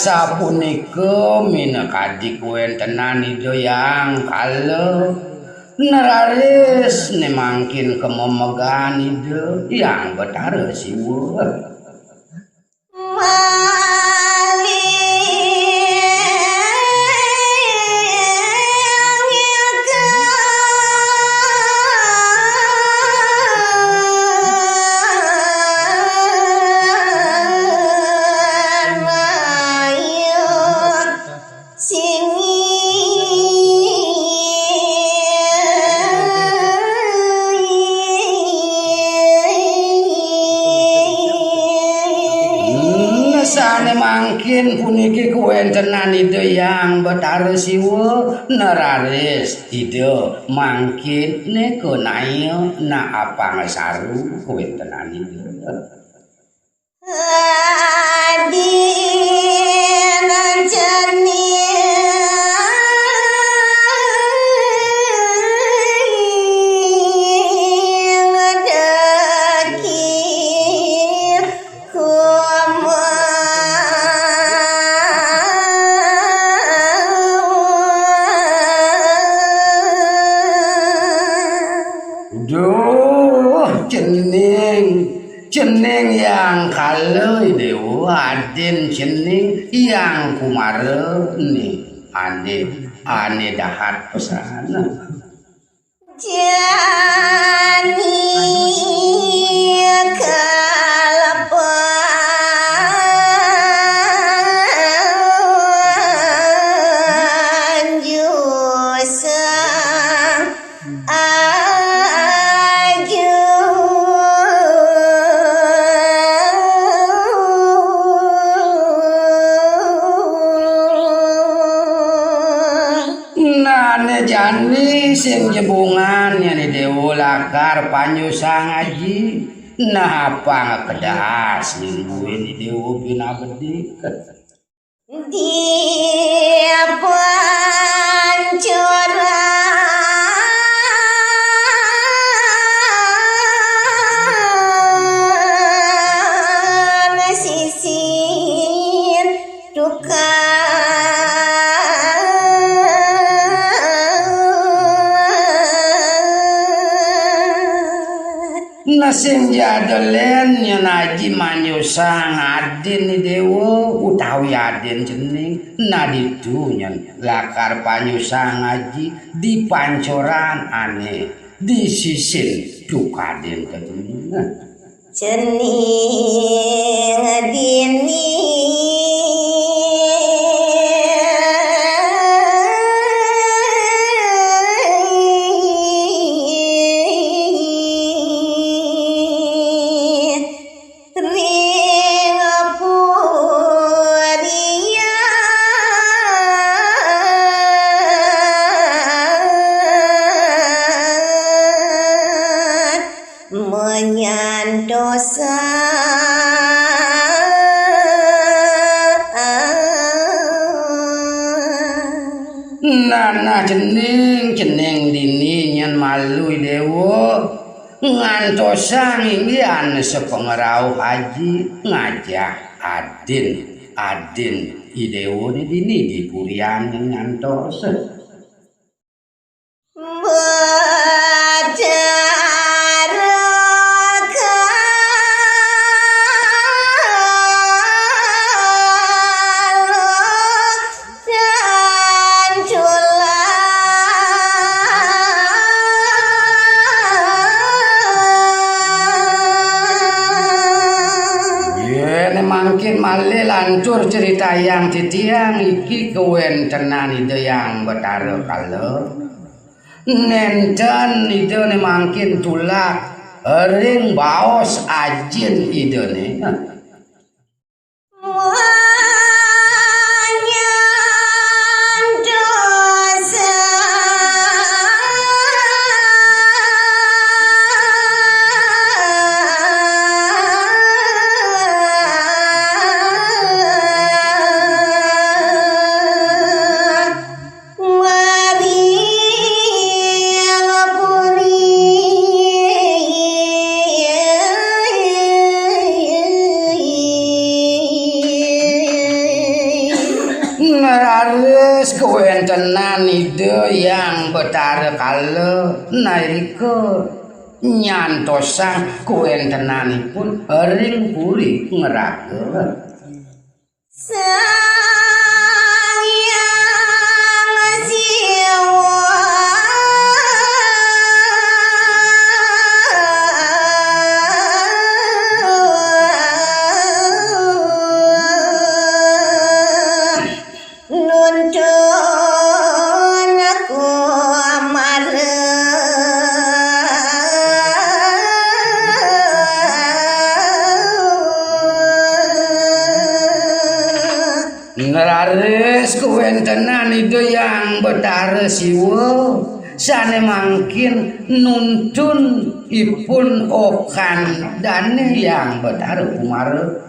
sapunika minakadik wentenan idoyang kalau neraris nemangkin kememegan ide yang betara siwa mangkin puniki kuwentenan ide yang betara siwa neraris ide mangkin neko nayo na apa ngasaru kuwentenan ide Cening yang kaloi dewa adin cening yang kumare ni ane dahat pesana jani kalapan jusa jani sing jebungan yani dewa lakar panyusang aji nah apa kedas nungguin dewa bina bedik dia pancoran sisir duka Nasim jadelen yang naji manyusang adin dewa utawi adin jening naditunya lakar panyusang aji di pancoran aneh di sisin dukadin kejening jening adini menyandosa nana jening dini nyan malu dewa ngantosang inggian sepengerau haji ngajak adin idewo ni dini di purian ngantos mungkin malih lancur cerita yang titiang iki kewentenan ide yang betara kalau nenten ide ne mangkin tulak ring baos ajin ide ne Kuentenan ide yang betara kala naika nyantosang kuentenanipun ring puri ngeraga. Sang Hyang Siwa nuntun aku Ngerares kuentenan ide yang betara siwa sane mangkin nuntun ipun okan dane yang betara kumara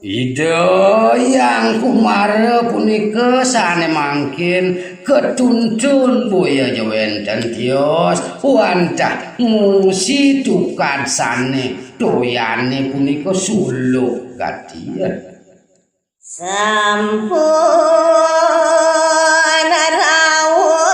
ide yang kumara punika sane mangkin ketuntun boya jawenten tios wantah musi tukad sane doyane punika suluk gatiya sampun rawuh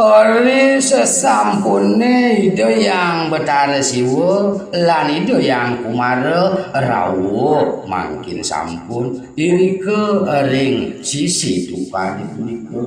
Ori sesampune ide yang betara siwa lan ide yang kumara rawuh mangkin sampun irike ring sisi tukad punika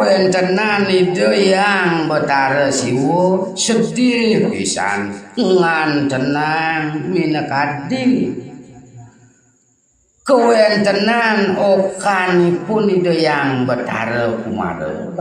kuentenan ide yang betara siwa sedih pisan ngantenang minekadi kuentenan okanipun ide yang betara kumara